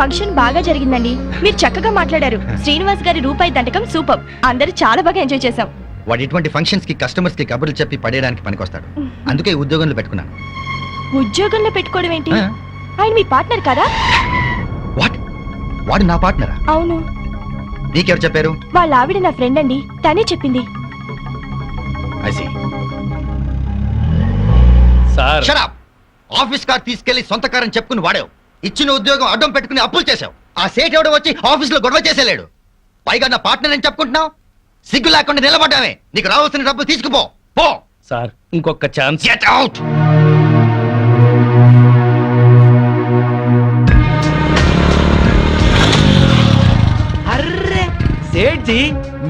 Function బాగా జరిగిందండి. మీరు చక్కగా మాట్లాడారు. శ్రీనివాస్ గారి రూపాయి దండకం సూపర్. అందరూ చాలా బాగా ఎంజాయ్ చేశాం. వాడు ఇటువంటి ఫంక్షన్స్ కి కస్టమర్స్ కి కబుర్లు చెప్పి పడేయడానికి పనికొస్తాడు. అందుకే ఈ ఉద్యోగంలో పెట్టుకున్నాను. ఉద్యోగంలో పెట్టుకోవడం ఏంటి? ఆయన మీ పార్ట్నర్ కదా? వాట్? వాడు నా పార్ట్నరా? అవును. నీకెవరు చెప్పారు? వాళ్ళ ఆవిడ నా ఫ్రెండ్ అండి, తనే చెప్పింది. I see. Sir Shut up! Office car తీసుకెళ్లి సొంత కారని చెప్పుకుని వాడావు. ఇచ్చిన ఉద్యోగం అడ్డం పెట్టుకుని అప్పులు చేశావు. ఆ సేట్ ఎవడో వచ్చి ఆఫీస్ లో గొడవ చేసేలేడు. పైగా నా పార్ట్నర్ అని చెప్పుకుంటున్నావు. సిగ్గు లేకుండా నిలబడ్డామే. నీకు రావాల్సిన డబ్బులు తీసుకుపో. పో. సార్ ఇంకొక chance. Get out! Array Sethji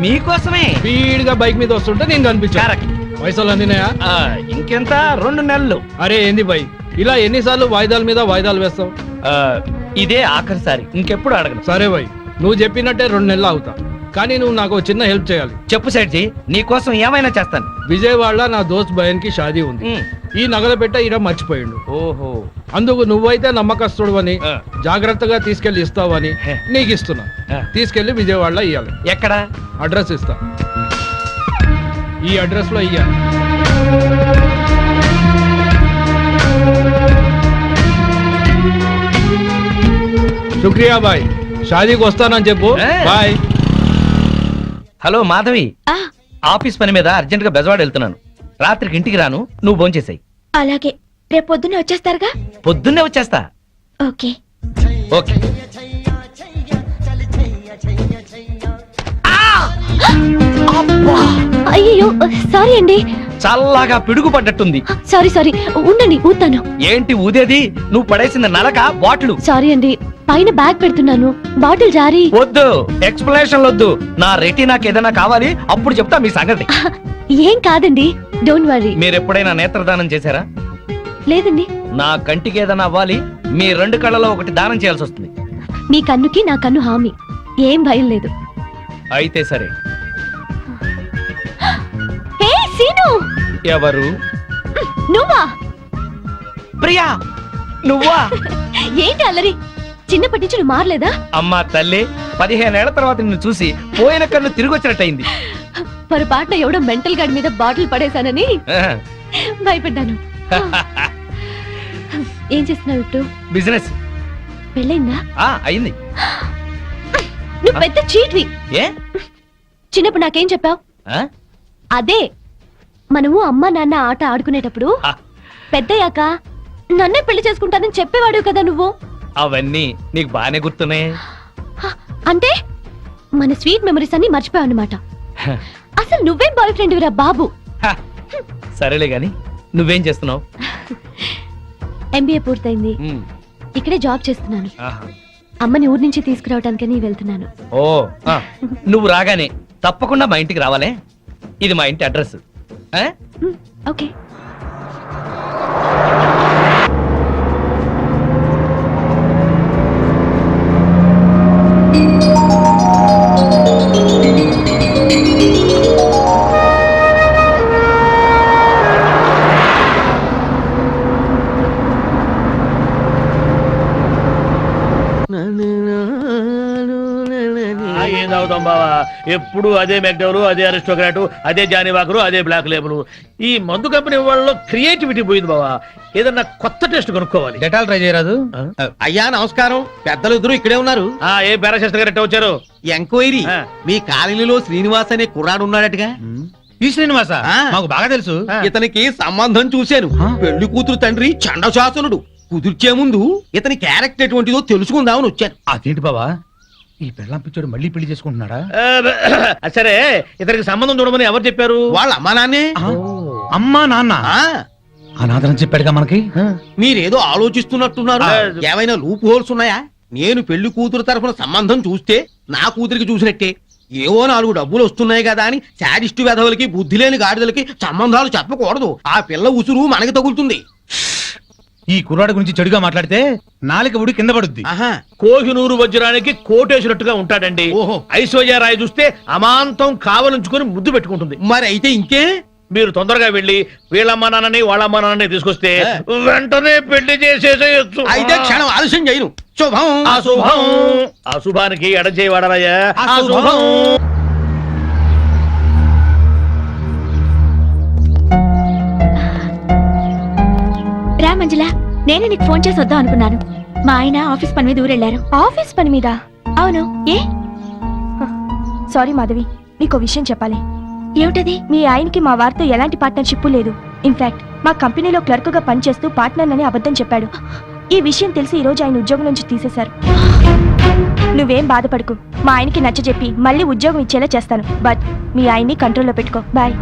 మీకోసమే స్పీడ్ గా బైక్ మీద వస్తుంటే నేను కనిపించా. పైసలు అందినాయా? ఇంకెంత 2 నెలలు. అరే ఏంది బై, ఇలా ఎన్నిసార్లు వాయిదాల మీద వాయిదాలు వేస్తావు? ఇదే ఆఖరిసారి, ఇంకెప్పుడు అడగను. సరే బై, నువ్వు చెప్పినట్టే 2 నెలలు అవుతా. కానీ నువ్వు నాకు చిన్న హెల్ప్ చేయాలి. చెప్పు సేట్జీ, నీకోసం ఏమైనా చేస్తాను. విజయవాడలో నా దోస్త్ బయన్ కి షాదీ ఉంది. ఈ నగల పెట్ట ఈడ మర్చిపోయిండు. ఓహో, అందుకు నువ్వైతే నమ్మకస్తుడు అని జాగ్రత్తగా తీసుకెళ్లి ఇస్తావని నీకు ఇస్తున్నా. తీసుకెళ్లి విజయవాడలో ఇయ్యాలి. ఎక్కడ? అడ్రస్ ఇస్తా. ఈ అడ్రస్ లో ఇయ్యాలి. శుక్రియా బాయ్, షాదీకి వస్తానని చెప్పు. బాయ్. హలో మాధవి, ఆ, ఆఫీస్ పని మీద అర్జెంట్ గా బెజవాడ వెళ్తున్నాను. రాత్రికి ఇంటికి రాను, నువ్వు భోంచేసాయి. అలాగే. రేపు పొద్దున్నే వచ్చేస్తారుగా? పొద్దున్నే వచ్చేస్తా. ఓకే. ఓకే. అయ్యో సారీ అండి. చల్లగా పిడుగు పడ్డట్టుంది. సారీ సారీ, ఉండండి ఊతాను. ఏంటి ఊదేది? నువ్వు పడేసిన నలక బాటిల్. సారీ అండి, పైన బ్యాగ్ పెడుతున్నాను, బాటిల్ జారీ. వద్దు, ఎక్స్ప్లెనేషన్ వద్దు. నా రెటీనాకి ఏదైనా కావాలి, అప్పుడు చెప్తా మీ సంగతి. ఏం కాదండి, డోంట్ వరీ. మీరు ఎప్పుడైనా నేత్రదానం చేశారా? లేదండి. నా కంటికి ఏదైనా అవ్వాలి, మీ 2 కళ్ళలో ఒకటి దానం చేయాల్సి వస్తుంది. మీ కన్నుకి నా కన్ను హామీ, ఏం భయం లేదు. అయితే సరే. హే సీను. ఎవరు? నువ్వా? ప్రియా, నువ్వా? ఏంటి అల్లరి? చిన్నప్పటి నుంచి నువ్వు మారలేదా? అమ్మా తల్లి, 15 ఏళ్ల తర్వాత నిన్ను చూసి పోయిన కన్ను తిరిగి వచ్చినట్టయింది. పొరపాటున ఎవడో మెంటల్ గార్డ్ మీద బాటిల్ పడేశానని భయపడ్డాను. ఏం చేస్తున్నావు ఇప్పుడు? బిజినెస్. పెళ్ళైందా? అయింది. నువ్వు పెద్ద చీట్వి. ఏ? చిన్నప్పుడు నాకేం చెప్పావు? అదే, మనము అమ్మ నాన్న ఆట ఆడుకునేటప్పుడు పెద్దయ్యాక నన్నే పెళ్లి చేసుకుంటానని చెప్పేవాడు కదా నువ్వు. అవన్నీ నీకు బానే గుర్తున్నాయి. అంటే మన స్వీట్ మెమరీస్ అన్ని మర్చిపోయావు అన్నమాట. అసలు నువ్వేం బాయ్ ఫ్రెండ్ విరా బాబు. సరేలే గాని, నువ్వేం చేస్తున్నావు? ఎంబీఏ పూర్తయింది, ఇక్కడే జాబ్ చేస్తున్నాను. అమ్మని ఊరి నుంచి తీసుకురావడానికని వెళ్తున్నాను. ఓ, నువ్వు రాగానే తప్పకుండా మా ఇంటికి రావాలే. ఇది మా ఇంటి అడ్రస్. ఓకే. ఏం తాగుతాం బావా? ఎప్పుడు అదే మెక్డవరు, అదే అరిస్టోక్రాటు, అదే జానీవాకరు, అదే బ్లాక్ లేబుల్. ఈ మందు కంపెనీ వాళ్ళలో క్రియేటివిటీ పోయింది బావా. ఏదన్నా కొత్త టెస్ట్ కనుక్కోవాలి. డెటాల్ ట్రై చేయరాదు? అయ్యా నమస్కారం, పెద్దలు ఇద్దరు ఇక్కడే ఉన్నారు. ఏ పారాశాస్త్రి గారు వచ్చారు? ఎంక్వైరీ, మీ కాలనీలో శ్రీనివాస్ అనే కుర్రాడు ఉన్నాడటగా. ఈ శ్రీనివాస మాకు బాగా తెలుసు. ఇతనికి సంబంధం చూశాను. పెళ్లి కూతురు తండ్రి చండశాసనుడు. కుదిర్చే ముందు ఇతని క్యారెక్టర్ ఎటువంటిదో తెలుసుకుందామని వచ్చాను. అదేంటి బావా, ఈ పెళ్ళాం పిచ్చోడు మళ్ళీ పెళ్లి చేసుకుంటున్నాడా? సరే, ఇతనికి సంబంధం చూడమని ఎవరు చెప్పారు? వాళ్ళ అమ్మా నాన్నే. అమ్మా నాన్న అనాథరం చెప్పాడుగా మనకి. మీరేదో ఆలోచిస్తున్నట్టున్నారు. ఏమైనా లూప్ హోల్స్ ఉన్నాయా? నేను పెళ్లి కూతురు తరఫున సంబంధం చూస్తే నా కూతురికి చూసినట్టే. ఏవో 4 డబ్బులు వస్తున్నాయి కదా అని శాడిస్టు వెధవులకి, బుద్ధి లేని గాడిదలకి సంబంధాలు చెప్పకూడదు. ఆ పిల్ల ఉసురు మనకి తగులుతుంది. ఈ కుర్రాడు గురించి చెడుగా మాట్లాడితే నాలుక ఉడి కింద పడుద్ది. కోహినూరు వజ్రానికి కోటేసినట్టుగా ఉంటాడండి. ఐశ్వర్యరాయ్ చూస్తే అమాంతం కావలించుకొని ముద్దు పెట్టుకుంటుంది. మరి అయితే ఇంకే, మీరు తొందరగా వెళ్ళి వీళ్ళమ్మ నాన్నని వాళ్ళమ్మ నాన్నని తీసుకొస్తే వెంటనే పెళ్లి చేసేసేయచ్చు. అయితే క్షణం ఆలస్యం జోక్యం చేయను. శుభం అశుభం. అశుభానికి ఎడం చేయి వాడాలయ్యా. అశుభం. రా మంజుల, నేనే నీకు ఫోన్ చేసి వద్దాం అనుకున్నాను. మా ఆయన ఆఫీస్ పని మీద ఊరెళ్ళారు. ఆఫీస్ పని మీద? అవును. ఏ? సారీ మాధవి, నీకో విషయం చెప్పాలి. ఏమిటది? మీ ఆయనకి మా వారితో ఎలాంటి పార్ట్నర్షిప్ లేదు. ఇన్ఫాక్ట్ మా కంపెనీలో క్లర్క్ గా పనిచేస్తూ పార్ట్నర్ అని అబద్ధం చెప్పాడు. ఈ విషయం తెలిసి ఈ రోజు ఆయన ఉద్యోగం నుంచి తీసేశారు. నువ్వేం బాధపడకు, మా ఆయనకి నచ్చజెప్పి మళ్ళీ ఉద్యోగం ఇచ్చేలా చేస్తాను. బట్ మీ ఆయన్ని కంట్రోల్లో పెట్టుకో. బాయ్.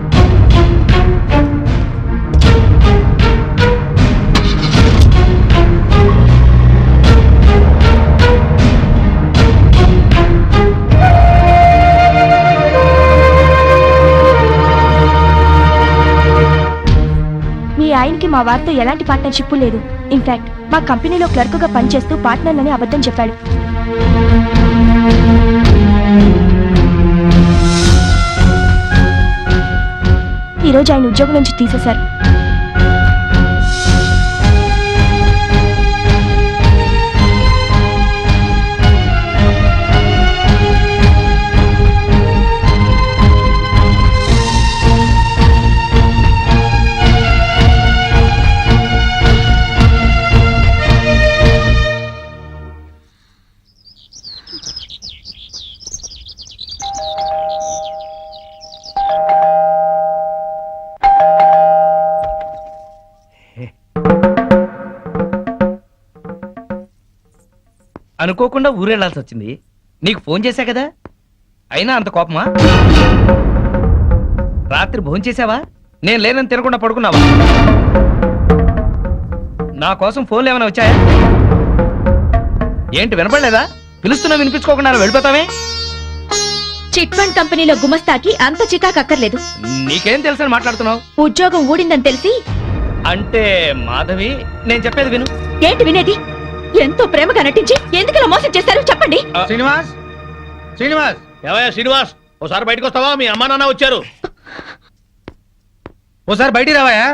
మీ ఆయనకి మా వారితో ఎలాంటి పార్ట్నర్షిప్ లేదు. ఇన్ఫాక్ట్ మా కంపెనీలో క్లర్క్ గా పనిచేస్తూ పార్ట్నర్ అని అబద్ధం చెప్పాడు. ఈ రోజు ఆయన ఉద్యోగం నుంచి తీసేశారు. అనుకోకుండా ఊరెళ్లాల్సి వచ్చింది. నీకు ఫోన్ చేశా కదా, అయినా అంత కోపమా? రాత్రి భోజనం చేసావా? నేను లేనని తినకుండా పడుకున్నావా? నా కోసం ఫోన్లు ఏమైనా వచ్చాయా? ఏంటి వినపడలేదా? పిలుస్తున్నా వినిపించుకోకుండా వెళ్ళిపోతావే? చిట్ ఫండ్ కంపెనీలో గుమస్తాకి అంత చికాకు అక్కర్లేదు. నీకేం తెలుసని మాట్లాడుతున్నావు? ఉద్యోగం ఊడిందని తెలిసి. అంటే మాధవి, నేను చెప్పేది విను. ఏంటి వినేది? ఎంతో ప్రేమగా నటించి ఎందుకలా మోసం చేశారు చెప్పండి. శ్రీనివాస్, శ్రీనివాస్, ఏవయ్యా శ్రీనివాస్, ఓసారి బయటకు వస్తావా? మీ అమ్మా నాన్న వచ్చారు. ఓసారి బయటికి రావాయా?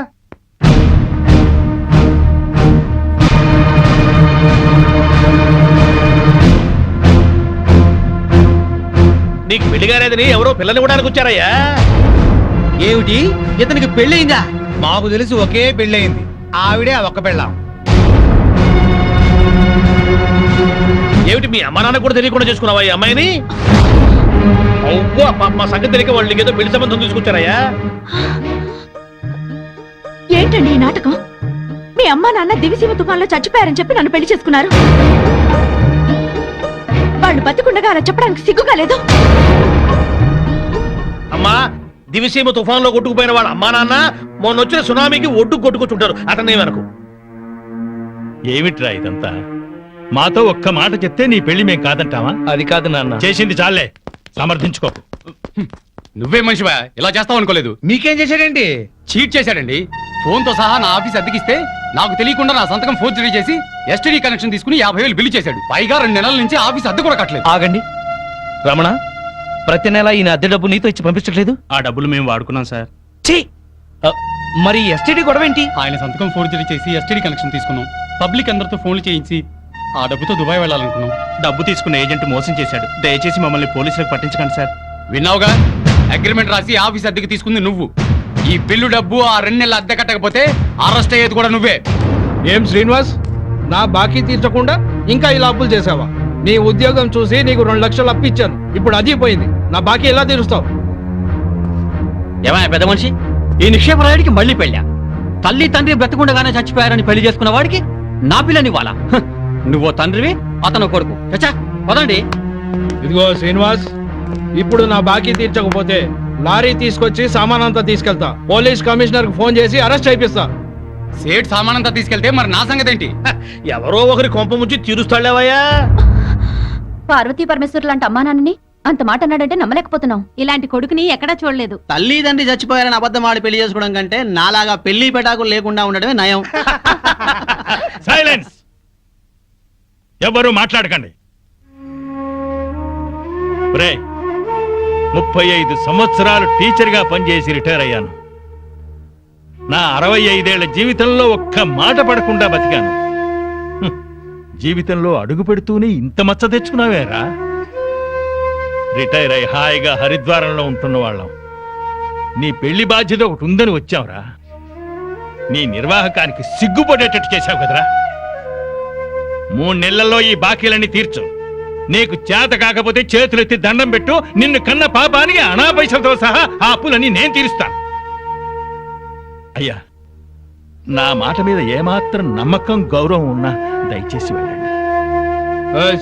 నీకు పెళ్లిగారేదని ఎవరో పిల్లని ఇవ్వడానికి వచ్చారయ్యా. ఏమిటి, ఇతనికి పెళ్ళయిందా? మాకు తెలిసి ఒకే పెళ్ళయింది, ఆవిడే ఆ ఒక్క పెళ్ళాం. ఏమిటి మీ అమ్మా నాన్న కూడా తెలియకుండా చేసుకున్నావా ఈ అమ్మాయిని? అవ్వా, మా సంగతి తెలియక వాళ్ళు నీకేదో పెళ్లి సంబంధం తీసుకొచ్చారయ్యా. ఏంటండి ఈ నాటకం? మీ అమ్మా నాన్న దివిసీమ తుఫాన్లో చచ్చిపోయారని చెప్పి నన్ను పెళ్లి చేసుకున్నారు. వాళ్ళు బతికుండగా అలా చెప్పడానికి సిగ్గుగా లేదు. అమ్మా, దివిసీమ తుఫాన్లో కొట్టుకుపోయిన వాళ్ళ అమ్మా నాన్న మొన్న వచ్చిన సునామీకి ఒడ్డు కొట్టుకొచ్చుంటారు. అతనే వెనకు. ఏమిట్రా ఇదంతా? మాతో ఒక్క మాట చెప్తే నీ పెళ్లి మేం కాదంటావా? అది కాదు నాన్న. చేసింది చాలే, సమర్థించుకోకు. నువ్వే మనిషివా, ఇలా చేస్తావు అనుకోలేదు. మీకేం చేశాడేంటి? చీట్ చేశాడండి. ఫోన్ తో సహా నా ఆఫీస్ అద్దెకిస్తే నాకు తెలియకుండా నా సంతకం ఫోర్జరీ చేసి ఎస్టీడీ కనెక్షన్ తీసుకుని 50,000 బిల్లు చేశాడు. పైగా 2 నెలల నుంచి ఆఫీస్ అద్దె కూడా కట్టలేదు. ఆగండి రమణ, ప్రతి నెల ఈయన అద్దె డబ్బు నీతో ఇచ్చి పంపించట్లేదు? ఆ డబ్బులు మేము వాడుకున్నాం సార్. ఛీ! మరి ఎస్టీడీ గొడవ ఏంటి? ఆయన సంతకం ఫోర్జరీ చేసి ఎస్టీడీ కనెక్షన్ తీసుకున్నాం. పబ్లిక్ అందరితో ఫోన్లు చేయించి ఆ డబ్బుతో దుబాయ్ వెళ్ళాలనుకున్నాం. డబ్బు తీసుకున్న ఏజెంట్ మోసం చేశాడు. దయచేసి మమ్మల్ని పోలీసులకు పట్టించకండి సార్. విన్నావుగా, అగ్రిమెంట్ రాసి ఆఫీస్ అద్దెకి తీసుకుంది నువ్వు. ఈ బిల్లు డబ్బు ఆ 2 నెలల అద్దె కట్టకపోతే అరెస్ట్ అయ్యేది కూడా నువ్వే. ఏం శ్రీనివాస్, నా బాకీ తీర్చకుండా ఇంకా ఇలా అప్పులు చేసావా? నీ ఉద్యోగం చూసి నీకు 2 లక్షలు అప్పిచ్చాను, ఇప్పుడు అది పోయింది. నా బాకీ ఎలా తీరుస్తావు? ఏమైనా పెద్ద మనిషి, ఈ నిక్షేపరాయుడికి మళ్ళీ పెళ్ళా? తల్లి తండ్రి బ్రతకుండగానే చచ్చిపోయారని పెళ్లి చేసుకున్న వాడికి నా పిల్లని వాళ్ళ? నువ్వో తండ్రివి, అతను కొడుకు. చచ్చా, పదండి. ఇదిగో శ్రీనివాస్, ఇప్పుడు నా బాకీ తీర్చకపోతే లారీ తీసుకొచ్చి సామానంతా తీసుకెళ్తా. పోలీస్ కమిషనర్ కు ఫోన్ చేసి అరెస్ట్ అయిపిస్తా. సేట్ సామానంతా తీసుకెళ్తే మరి నా సంగతి ఏంటి? ఎవరో ఒకరి కొంప ముంచి తీరుస్తాడేవయ్యా. పార్వతీ పరమేశ్వరు లాంటి అమ్మా నాన్నని అంత మాట అన్నాడంటే నమ్మలేకపోతున్నాం. ఇలాంటి కొడుకుని ఎక్కడా చూడలేదు. తల్లిదండ్రి చచ్చిపోయారని అబద్ధం ఆడి పెళ్లి చేసుకోవడం కంటే నాలాగా పెళ్లి పెటాకులు లేకుండా ఉండడమే నయం. సైలెన్స్! ఎవరు మాట్లాడకండి. 35 సంవత్సరాలు టీచర్గా పనిచేసి రిటైర్ అయ్యాను. నా 65 ఏళ్ల జీవితంలో ఒక్క మాట పడకుండా బతికాను. జీవితంలో అడుగు పెడుతూనే ఇంత మచ్చ తెచ్చుకున్నావేరా? రిటైర్ అయి హాయిగా హరిద్వారంలో ఉంటున్న వాళ్ళం. నీ పెళ్లి బాధ్యత ఒకటి ఉందని వచ్చావురా. నీ నిర్వాహకానికి సిగ్గుపడేటట్టు చేశావు కదరా. 3 నెలల్లో ఈ బాకీలన్నీ తీర్చు. నీకు చేత కాకపోతే చేతులెత్తి దండం పెట్టు. నిన్ను కన్న పాపానికి అనాపైసలతో సహా ఆ అప్పులన్నీ నేను తీరుస్తాను. అయ్యా, నా మాట మీద ఏమాత్రం నమ్మకం గౌరవం ఉన్నా దయచేసి వెళ్ళండి.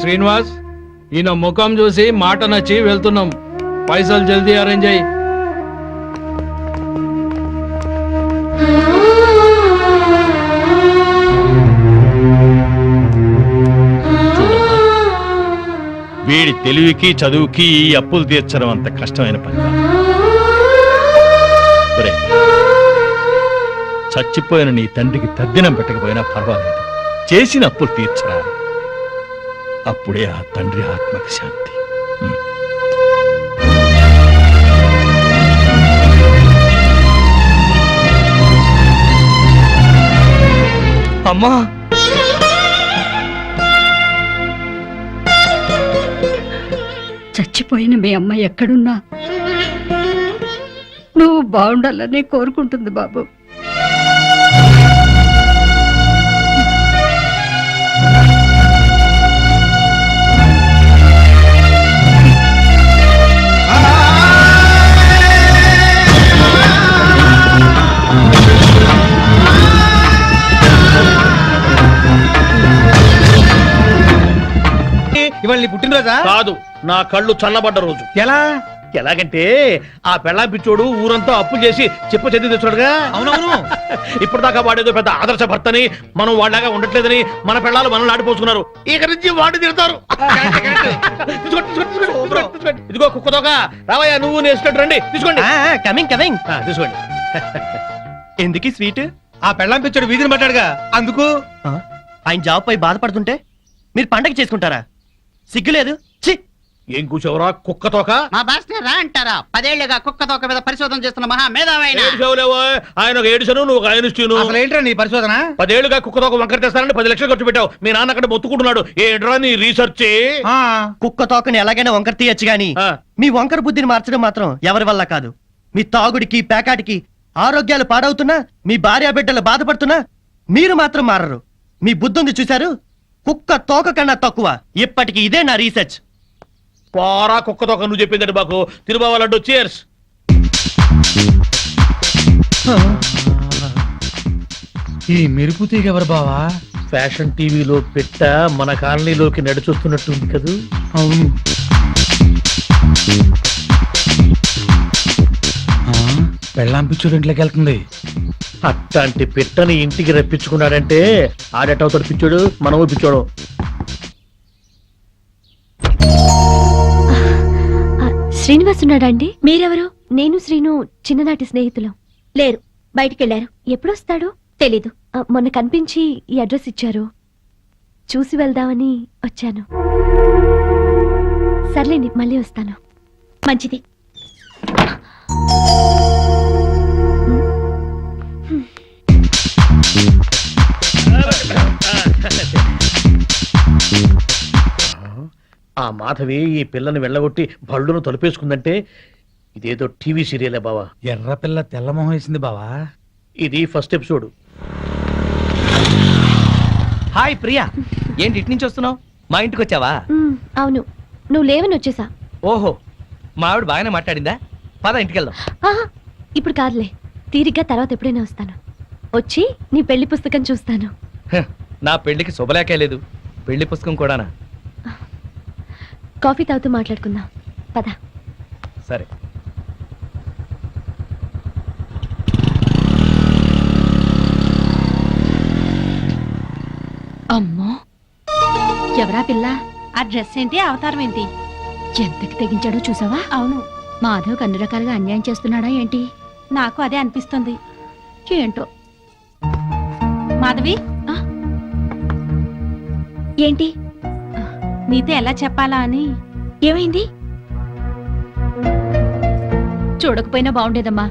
శ్రీనివాస్, ఈయన ముఖం చూసి మాట నచ్చి వెళ్తున్నాం. పైసలు జల్దీ అరేంజ్ అయ్యి. వీడి తెలివికి చదువుకి ఈ అప్పులు తీర్చడం అంత కష్టమైన పని కాదు. ఒరేయ్, చచ్చిపోయిన నీ తండ్రికి తద్దినం పెట్టకపోయినా పర్వాలేదు, చేసిన అప్పులు తీర్చరా. అప్పుడే ఆ తండ్రి ఆత్మకి శాంతి. అమ్మా, చచ్చిపోయిన మీ అమ్మ ఎక్కడున్నా నువ్వు బాగుండాలని కోరుకుంటుంది బాబు. ఇవాళ నీ పుట్టినరోజా? కాదు, నా కళ్ళు చల్లబడ్డ రోజు. ఎలా? ఎలాగంటే ఆ పెళ్ళాం పిచ్చోడు ఊరంతా అప్పులు చేసి చెప్పు చెంది తెచ్చుడుగా. అవునవును. ఇప్పుడు దాకా వాడేదో పెద్ద ఆదర్శ భర్తని, మనం వాళ్ళగా ఉండట్లేదని మన పెళ్ళాలు మనల్ని ఆడిపోసుకున్నారు. ఇక నుంచి వాడి తిడతారు. ఇదిగో కుక్కతోక, రావయ్యా నువ్వు నేర్చుకుంటు రండి, తీసుకోండి. Coming coming. తీసుకోండి. ఎందుకు స్వీట్? ఆ పెళ్ళాం పిచ్చాడు వీధిని పట్టాడుగా, అందుకు. ఆయన జాబ్ పై బాధపడుతుంటే మీరు పండగ చేసుకుంటారా? సిగ్గులేదు. ఛీ! ఏం కూర్చోవరా కుక్కతోక? మా బాస్ని రా అంటారా? 10 ఏళ్లుగా కుక్క తోక మీద పరిశోధన చేస్తున్న మహా మేధావైన ఏడుచావులేవో, ఆయన ఒక ఏడుసను, నువ్వు ఒక ఆయనిస్తూను. అసలు ఏంట్రా నీ పరిశోధన? 10 ఏళ్లుగా కుక్కతోక వంకర తెస్తానని 10 లక్షలు ఖర్చు పెట్టావు. మీ నాన్న అక్కడ మొత్తుకుంటున్నాడు. ఏంట్రా నీ రీసెర్చ్? ఆ, కుక్క తోకని ఎలాగైనా వంకర తీయచ్చు గాని ఆ. మీ వంకర బుద్ధిని మార్చడం మాత్రం ఎవరి వల్ల కాదు. మీ తాగుడికి పేకాటికి ఆరోగ్యాలు పాడవుతున్నా, మీ భార్య బిడ్డలు బాధపడుతున్నా మీరు మాత్రం మారరు. మీ బుద్ధుంది చూశారు? కుక్క తోక కన్నా తక్కువ. ఇప్పటికి ఇదే నా రీసెర్చ్. పోరా కుక్కతోక, నువ్వు చెప్పిందండి మాకు. తిరుబావాలంటూ చేర్స్. ఈ మెరుపు తీగ ఎవరు బావా? ఫ్యాషన్ టీవీలో పెట్ట మన కాలనీలోకి నడిచొస్తున్నట్టుంది కదూ. అవును. పెళ్ళాం పిచ్చుడు ఇంట్లోకి వెళ్తుంది. అట్లాంటి పిట్టని ఇంటికి రప్పించుకున్నాడంటే ఆడేటవుతాడు పిచ్చోడు, మనము పిచ్చోడు. శ్రీనివాస్ ఉన్నాడా అండి? మీరెవరు? నేను శ్రీను చిన్ననాటి స్నేహితులం. లేరు, బయటికెళ్లారు. ఎప్పుడొస్తాడో తెలీదు. మొన్న కనిపించి ఈ అడ్రస్ ఇచ్చారు, చూసి వెళ్దామని వచ్చాను. సర్లేండి, మళ్ళీ వస్తాను. మంచిది. ఆ మాధవి ఈ పిల్లని వెళ్ళగొట్టి బళ్ళును తలుపేసుకుందంటే ఇదేదో టీవీ సీరియలే బావా. ఎర్ర పిల్ల తెల్లమొహం వేసింది బావా. ఇది ఫస్ట్ ఎపిసోడ్. హాయ్ ప్రియా, ఏంటి ఇటు నుంచి వస్తున్నావు? మా ఇంటికి వచ్చావా? అవును, నువ్వు లేవని వచ్చేసా. ఓహో, మా ఆవిడ బాగానే మాట్లాడిందా? పద ఇంటికి వెళ్దాం. ఇప్పుడు కాదులే, తీరిగ్గా తర్వాత ఎప్పుడైనా వస్తాను. వచ్చి నీ పెళ్లి పుస్తకం చూస్తాను. నా పెళ్లికి శుభలేఖే లేదు, పెళ్లి పుస్తకం కూడానా? కాఫీ తాగుతూ మాట్లాడుకుందాం, పద. సరే. అమ్మో, ఎవరా పిల్ల? ఆ డ్రెస్ ఏంటి, అవతారం ఏంటి? ఎంతకి తెగించాడో చూసావా? అవును, మాధవ్ అన్ని రకాలుగా అన్యాయం చేస్తున్నాడా ఏంటి? నాకు అదే అనిపిస్తుంది. ఏంటో. మాధవి, ఏంటి? నీతో ఎలా చెప్పాలా అని. ఏమైంది? చూడకపోయినా బాగుండేదమ్మా.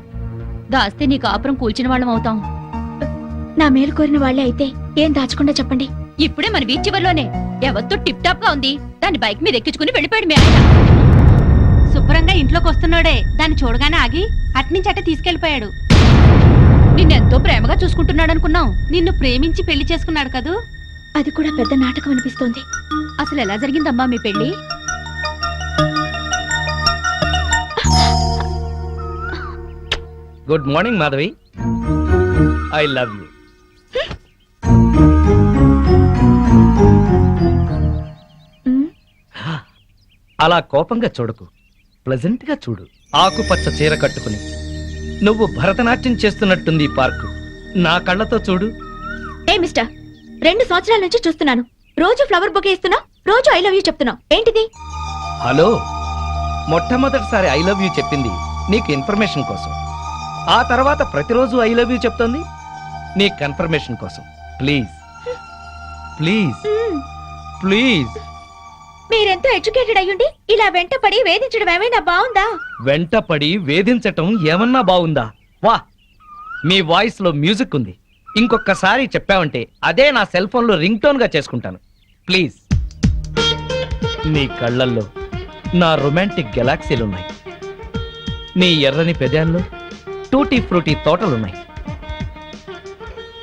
దాస్తే నీ కాపురం కూల్చిన వాళ్ళం అవుతాం. నా మేలు కోరిన వాళ్ళే అయితే ఏం దాచకుండా చెప్పండి. ఇప్పుడే మన బీచ్ చివర్లోనే ఎవరితో టిప్ టాప్ గా ఉంది దాన్ని బైక్ మీద ఎక్కించుకుని వెళ్ళిపోయాడు మీ ఆయన. శుభ్రంగా ఇంట్లోకి వస్తున్నాడే దాన్ని చూడగానే ఆగి అట్నుంచి అట్టే తీసుకెళ్లిపోయాడు. నిన్నెంతో ప్రేమగా చూసుకుంటున్నాడు అనుకున్నాం. నిన్ను ప్రేమించి పెళ్లి చేసుకున్నాడు కదూ. అది కూడా పెద్ద నాటకం అనిపిస్తోంది. అసలు ఎలా జరిగిందమ్మా మీ పెళ్లి? Good morning Madhavi, I love you. Hmm, అలా కోపంగా చూడకు, ప్లెజెంట్ గా చూడు. ఆకుపచ్చ చీర కట్టుకుని నువ్వు భరతనాట్యం చేస్తున్నట్టుంది ఈ పార్కు. నా కళ్ళతో చూడు. ఏ మిస్టర్, 2 సంవత్సరాల నుంచి చూస్తున్నాను. రోజు ఫ్లవర్ బొకే ఇస్తున్నావు, రోజు ఐ లవ్ యూ చెప్తున్నావు. ఏంటిది? హలో, మొట్టమొదటిసారి ఐ లవ్ యూ చెప్పింది నీకు ఇన్ఫర్మేషన్ కోసం. ఆ తర్వాత ప్రతిరోజు ఐ లవ్ యూ చెప్తోంది నీ కన్ఫర్మేషన్ కోసం. Please please hmm, please. మీరెంతో ఎడ్యుకేటెడ్ అయ్యుండి ఇలా వెంటపడి వేధించడం ఏమైనా బాగుందా? వెంటపడి వేధించటం ఏమన్నా బాగుందా? వా, మీ వాయిస్ లో మ్యూజిక్ ఉంది. ఇంకొకసారి చెప్పావంటే అదే నా సెల్ ఫోన్ లో రింగ్ టోన్ గా చేసుకుంటాను. ప్లీజ్. నీ కళ్ళల్లో నా రొమాంటిక్ గెలాక్సీలున్నాయి. నీ ఎర్రని పెదాల్లో టూటీ ఫ్రూటీ తోటలున్నాయి.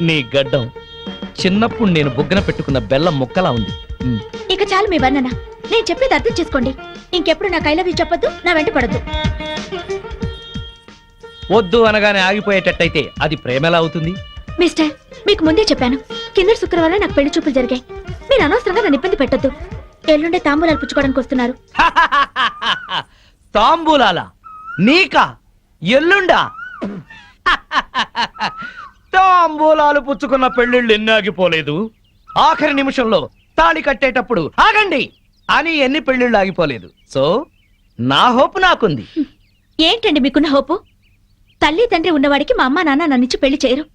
నీ గడ్డం చిన్నప్పుడు నేను బుగ్గన పెట్టుకున్న బెల్లం ముక్కలా ఉంది. ఇక చాలు మీ వర్ణన. నేను చెప్పేది అర్థం చేసుకోండి. ఇంకెప్పుడు నాకు ఐ లవ్ యూ చెప్పొద్దు, నా వెంట పడద్దు. వద్దు అనగానే ఆగిపోయేటట్టయితే అది ప్రేమ ఎలా అవుతుంది? మిస్టర్, మీకు ముందే చెప్పాను, కింద శుక్రవారం నాకు పెళ్లి చూపులు జరిగాయి. మీరు అనవసరంగా నన్ను ఇబ్బంది పెట్టొద్దు. ఎల్లుండే తాంబూలాలు పుచ్చుకోవడానికి వస్తున్నారు. తాంబూలాల నీకా? ఎల్లుండా? తాంబూలాలు పుచ్చుకున్న పెళ్లిళ్ళు ఎన్ని ఆగిపోలేదు. ఆఖరి నిమిషంలో తాళి కట్టేటప్పుడు ఆగండి అని ఎన్ని పెళ్లిళ్ళు ఆగిపోలేదు. సో నా హోప్ నాకుంది. ఏంటండి మీకున్న హోపు? తల్లి తండ్రి ఉన్నవాడికి మా అమ్మ నాన్న నన్నిచ్చి పెళ్లి చేయరు.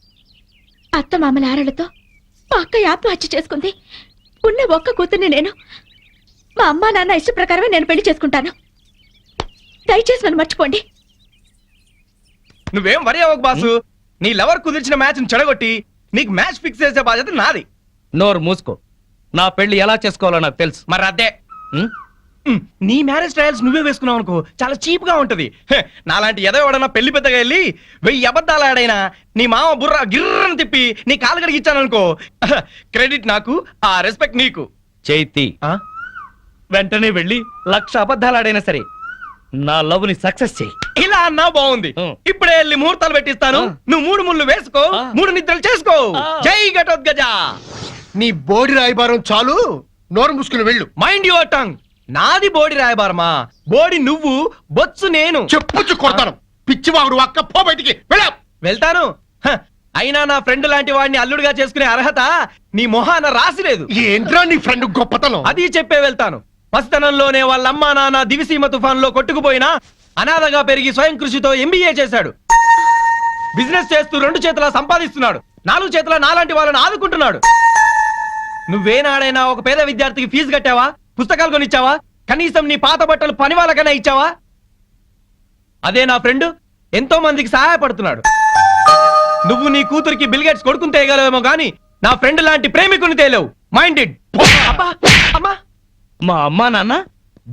అత్త మామల ఆరలతో మా అక్క ఆత్మహత్య చేసుకుంది. ఉన్న ఒక్క కూతుర్ని నేను. మా అమ్మ నాన్న ఇష్ట ప్రకారమే నేను పెళ్లి చేసుకుంటాను. దయచేసి నన్ను మర్చిపోండి. నువ్వేం వరి అవ్వకు బాసు. నీ లవర్ కుదిర్చిన మ్యాచ్ చెడగొట్టి నీకు మ్యాచ్ ఫిక్స్ చేసే బాధ్యత నాది. నోరు మూసుకో. నా పెళ్లి ఎలా చేసుకోవాలో నాకు తెలుసు. మరి అదే ఉం? నీ మ్యారేజ్ ట్రయల్స్ నువ్వే వేసుకున్నావు అనుకో, చాలా చీప్ గా ఉంటది. నాలాంటి ఏదో ఎవడన్నా పెళ్లి పెద్దగా వెళ్ళి 1000 అబద్ధాలు ఆడైనా నీ మామ బుర్ర గిర్రని తిప్పి నీ కాలు కడిగిచ్చాను అనుకో, క్రెడిట్ నాకు, ఆ రెస్పెక్ట్ నీకు. చైతి, వెంటనే వెళ్ళి 1,00,000 అబద్ధాలు ఆడైనా సరే నా లవ్ ని సక్సెస్ చేయి. ఇలా అన్నా బాగుంది. ఇప్పుడే వెళ్ళి ముహూర్తాలు పెట్టిస్తాను. నువ్వు 3 ముళ్ళు వేసుకో, 3 నిద్రలు చేసుకో. జై ఘటోద్గజ. నీ బోడి రాయబారం చాలు, నోరు మూసుకుని వెళ్ళు. Mind your tongue. నాది బోడి రాయబారమా? బోడి నువ్వు, బొత్సు నేను. చెప్పుచ్చు కొడతాను. పిచ్చివాగుడు అక్క, పో బయటికి వెళ్ళా. వెళ్తాను. అయినా నా ఫ్రెండ్ లాంటి వాడిని అల్లుడిగా చేసుకునే అర్హత నీ మొహాన రాసిలేదు. ఏంట్రా నీ ఫ్రెండ్ గొప్పతనం? అది చెప్పే వెళ్తాను. పసితనంలోనే వాళ్ళ అమ్మా నాన్న దివిసీమ తుఫాన్ లో కొట్టుకుపోయినా అనాథగా పెరిగి స్వయం కృషితో MBA చేశాడు. బిజినెస్ చేస్తూ 2 చేతులా సంపాదిస్తున్నాడు. 4 చేతుల నాలాంటి వాళ్ళని ఆదుకుంటున్నాడు. నువ్వేనాడైనా ఒక పేద విద్యార్థికి ఫీజు కట్టావా? పుస్తకాలు కొనిచ్చావా? కనీసం నీ పాత బట్టలు పని వాళ్ళకైనా ఇచ్చావా? అదే నా ఫ్రెండ్ ఎంతో మందికి సహాయపడుతున్నాడు. నువ్వు నీ కూతురికి బిల్ గేట్స్ కొడుకుని తేయగలవేమో గానీ నా ఫ్రెండ్ లాంటి ప్రేమికుని తేలేవు. మైండెడ్. మా అమ్మా నాన్న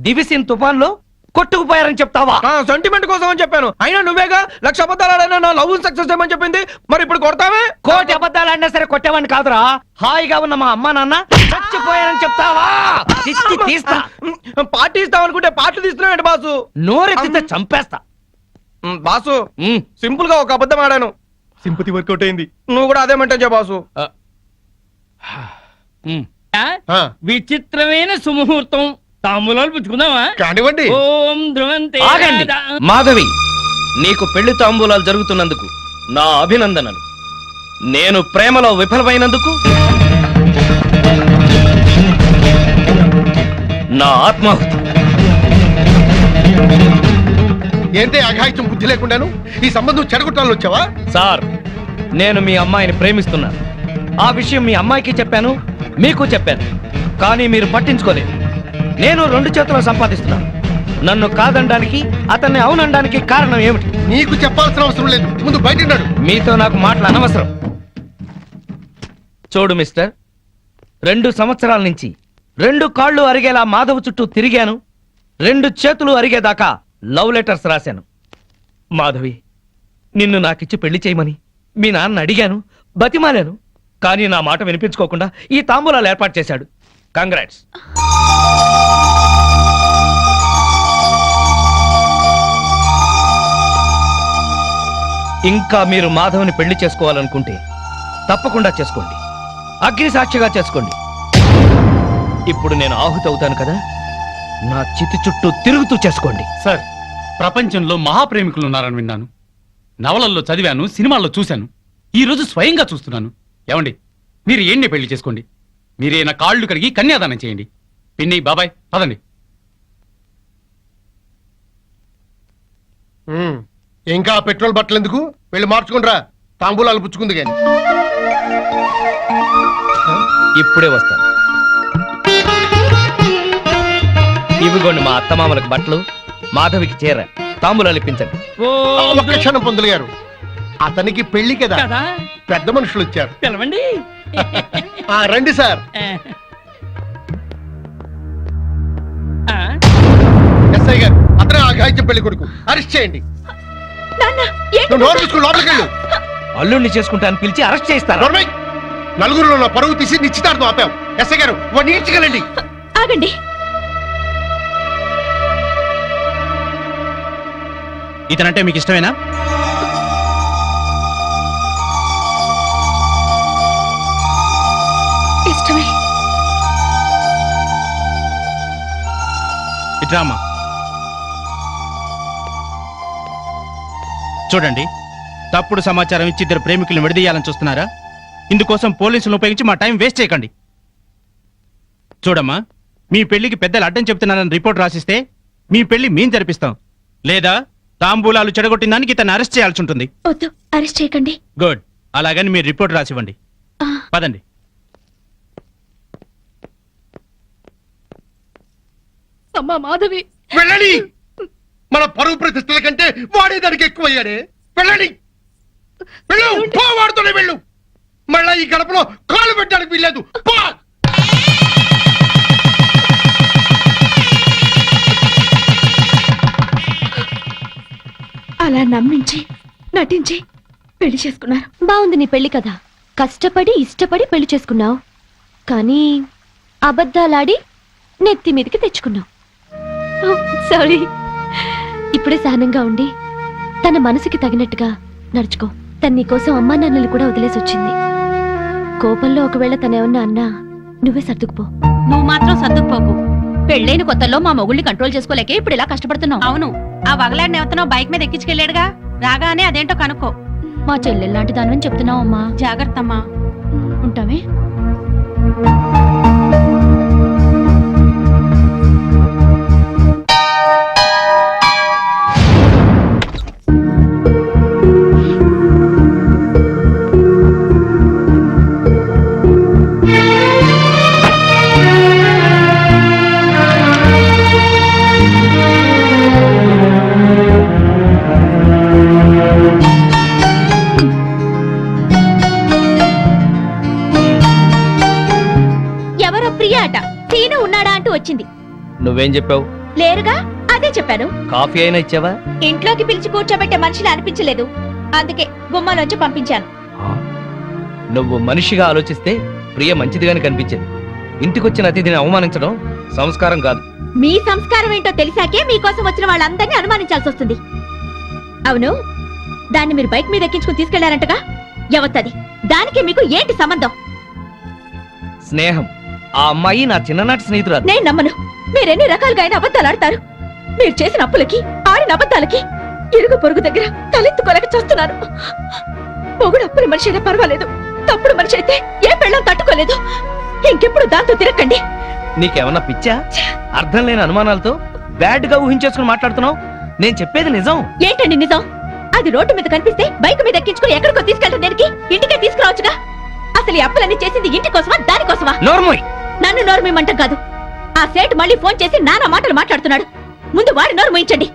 దివిసిన్ తుఫాన్ లో కొట్టుకుపోయారని చెప్తావా? సెంటిమెంట్ కోసం అని చెప్పాను. అయినా నువ్వేగా 1,00,000 అబద్ధాలు ఆడైనా నా లవ్ సక్సెస్ చేయమని చెప్పింది. మరి ఇప్పుడు కొడతావే? 1,00,000 అబద్ధాలు ఆడినా సరే కొట్టేవాడిని కాదురా. హాయిగా ఉన్న మా అమ్మా నాన్న చచ్చిపోయారని చెప్తావా? చిచ్చి తీస్తా. పార్టీ ఇస్తావు అనుకుంటే పార్టీ తీస్తున్నావు బాసు. నోరెత్తితే చంపేస్తా. బాసు, సింపుల్ గా ఒక అబద్ధం ఆడాను, సింపతి వర్కౌట్ అయింది. నువ్వు కూడా అదే మెంటన్ చే బాసు. విచిత్రమైన సుముహూర్తం. తాంబూలాలు పుచ్చుకుందామా? కానివ్వండి. ఓం ధ్రువంతే. ఆగండి మాధవి, నీకు పెళ్లి తాంబూలాలు జరుగుతున్నందుకు నా అభినందనలు. నేను ప్రేమలో విఫలమైనందుకు నా ఆత్మాహుతి. ఏంటే అఘాయిత్యం బుద్ధి లేకుండాను ఈ సంబంధం చెడగొట్టాలని వచ్చావా? సార్, నేను మీ అమ్మాయిని ప్రేమిస్తున్నాను. ఆ విషయం మీ అమ్మాయికి చెప్పాను, మీకు చెప్పాను. కానీ మీరు పట్టించుకోలేదు. నేను 2 చేతులు సంపాదిస్తున్నాను. నన్ను కాదనడానికి, అతన్ని అవునడానికి కారణం ఏమిటి? నీకు చెప్పాల్సిన అవసరం లేదు. ముందు బయట మీతో నాకు మాటలు అనవసరం. చూడు మిస్టర్, 2 సంవత్సరాల నుంచి 2 కాళ్ళు అరిగేలా మాధవ్ చుట్టూ తిరిగాను, 2 చేతులు అరిగేదాకా లవ్ లెటర్స్ రాశాను. మాధవి, నిన్ను నాకిచ్చి పెళ్లి చేయమని మీ నాన్న అడిగాను, బతిమాలాను. కానీ నా మాట వినిపించుకోకుండా ఈ తాంబూలాలు ఏర్పాటు చేశాడు. కంగ్రాట్స్. ఇంకా మీరు మాధవ్ని పెళ్లి చేసుకోవాలనుకుంటే తప్పకుండా చేసుకోండి, అగ్ని సాక్షిగా చేసుకోండి. ఇప్పుడు నేను ఆహుతవుతాను కదా, నా చితి చుట్టూ తిరుగుతూ చేసుకోండి. సార్, ప్రపంచంలో మహాప్రేమికులు ఉన్నారని విన్నాను, నవలల్లో చదివాను, సినిమాల్లో చూశాను, ఈ రోజు స్వయంగా చూస్తున్నాను. ఏమండి, మీరు ఏంటి పెళ్లి చేసుకోండి, మీరే నా కాళ్ళు కడిగి కన్యాదానం చేయండి. పిన్ని, బాబాయ్, పదండి. ఇంకా పెట్రోల్ బట్టలు ఎందుకు? వెళ్ళి మార్చుకుంటారా, తాంబూలాలు పుచ్చుకుంది కానీ. ఇప్పుడే వస్తాను. ఇవిగోండి మా అత్తమామలకు బట్టలు, మాధవికి చీర, తాంబూలాలు ఇప్పించండి. ఒక్క క్షణం పంతులు గారు, అతనికి పెళ్లి కదా, పెద్ద మనుషులు వచ్చారు. పిలవండి. రండి సార్. ఎస్ఐ గారు, అతనే అఘాయిత్యం పెళ్లి కొడుకు, అరెస్ట్ చేయండి. నువ్వు నోరు తీసుకుని లోపలికి వెళ్ళు. అల్లుడిని చేసుకుంటాను పిలిచి అరెస్ట్ చేస్తాను. నోర్మై, నలుగురిలో నా పరువు తీసి నిశ్చితార్థం ఆపాం. ఎస్ఐ గారు, వాడిని ఈడ్చుకెళ్ళండి. ఆగండి. ఇతనంటే మీకు ఇష్టమేనా? ఇష్టమే. ఇట్రామా. చూడండి, తప్పుడు సమాచారం ఇచ్చి 2 ప్రేమికులను విడదీయాలని చూస్తున్నారా? ఇందుకోసం పోలీసులను ఉపయోగించి మా టైం వేస్ట్ చేయకండి. చూడమ్మా, మీ పెళ్లికి పెద్దలు అడ్డం చెప్తున్నారని రిపోర్ట్ రాసిస్తే మీ పెళ్లి మేం జరిపిస్తాం, లేదా తాంబూలాలు చెడగొట్టిన దానికి ఇతన్ని అరెస్ట్ చేయాల్సి ఉంటుంది. వద్దు, అరెస్ట్ చేయకండి. గుడ్, అలాగని మీరు రిపోర్ట్ రాసివ్వండి. పదండి. అమ్మా మాధవి, వెళ్ళండి. మన పరువు ప్రతిష్టల కంటే వాడే దానికి ఎక్కువయ్యాడే. వెళ్ళండి, వెళ్ళు. పో, వాడుతూనే వెళ్ళు. మళ్ళా ఈ గడపలో కాలు పెట్టడానికి వీల్లేదు. పో. అలా నమ్మించి నటించి పెళ్లి చేసుకున్నారు. బాగుంది నీ పెళ్లి కదా. కష్టపడి ఇష్టపడి పెళ్లి చేసుకున్నావు, కానీ అబద్ధాలాడి నెత్తి మీదకి తెచ్చుకున్నావు. సారీ. ఇప్పుడే సహనంగా ఉండి తన మనసుకి తగినట్టుగా నడుచుకో. తన నీకోసం అమ్మా నాన్నలు కూడా వదిలేసి వచ్చింది. కోపంలో ఒకవేళ తనేమన్నా అన్నా నువ్వే సర్దుకుపో. నువ్వు మాత్రం సర్దుకుపోకు. పెళ్ళైన కొత్తల్లో మా మొగుళ్ళని కంట్రోల్ చేసుకోలేకే ఇప్పుడు ఇలా కష్టపడుతున్నావు. అవును, ఆ వగలాడిని ఎవతనో బైక్ మీద ఎక్కించుకెళ్ళాడుగా, రాగానే అదేంటో కనుక్కో. మా చెల్లెల్లాంటి దానివని చెప్తున్నావు అమ్మా. జాగ్రత్త అమ్మా. ఉంటామే. వచ్చింది. నువ్వేం చెప్పావు? లేరుగా, అదే చెప్పాను. కాఫీ అయినా ఇచ్చావా? ఇంట్లోకి పిలిచి కూర్చోబెట్టే మనిషిని అనిపించలేదు, అందుకే గుమ్మలోంచి పంపించాను. నువ్వు మనిషిగా ఆలోచిస్తే ప్రియ మంచిదిగానే కనిపించింది. ఇంటికొచ్చిన అతిథిని అవమానించడం సంస్కారం కాదు. మీ సంస్కారం ఏంటో తెలిసాకే మీకోసం వచ్చిన వాళ్ళందరినీ అనుమానించాల్సి వస్తుంది. అవును, దాన్ని మీరు బైక్ మీద ఎక్కించుకుని తీసుకెళ్లారంటగా, ఎవత్తది? దానికి మీకు ఏంటి సంబంధం? స్నేహం. ఆ అమ్మాయి నా చిన్ననాటి స్నేహితురాలు. నేను నమ్మను. మీరెన్ని రకాలుగా అయినా అబద్ధాలు ఆడతారు. మీరు చేసిన అప్పులకి, ఆడిన అబద్ధాలకి ఇరుగు పొరుగు దగ్గర తలెత్తుకోలేక చూస్తున్నాను. పొగుడు అప్పుల మనిషి అయినా పర్వాలేదు, తప్పుడు మనిషి అయితే ఏ పెళ్ళం తట్టుకోలేదు. ఇంకెప్పుడు దాంతో తిరగండి. నీకేమన్నా పిచ్చా? అర్థం లేని అనుమానాలతో బ్యాడ్ గా ఊహించేసుకుని మాట్లాడుతున్నావు. నేను చెప్పేది నిజం. ఏంటండి నిజం? అది రోడ్డు మీద కనిపిస్తే బైక్ మీద ఎక్కించుకుని ఎక్కడికో తీసుకెళ్ళటం దేనికి? ఇంటికే తీసుకురావచ్చుగా. అసలు ఈ అప్పులన్నీ చేసింది ఇంటి కోసమా, దానికోసమా? నోర్మోయ్. నన్ను నోరు మీమంటాం కాదు. ఆ సేటు మళ్ళీ ఫోన్ చేసి నానా మాటలు మాట్లాడుతున్నాడు. ముందు వాడి నోరు మూయించండి.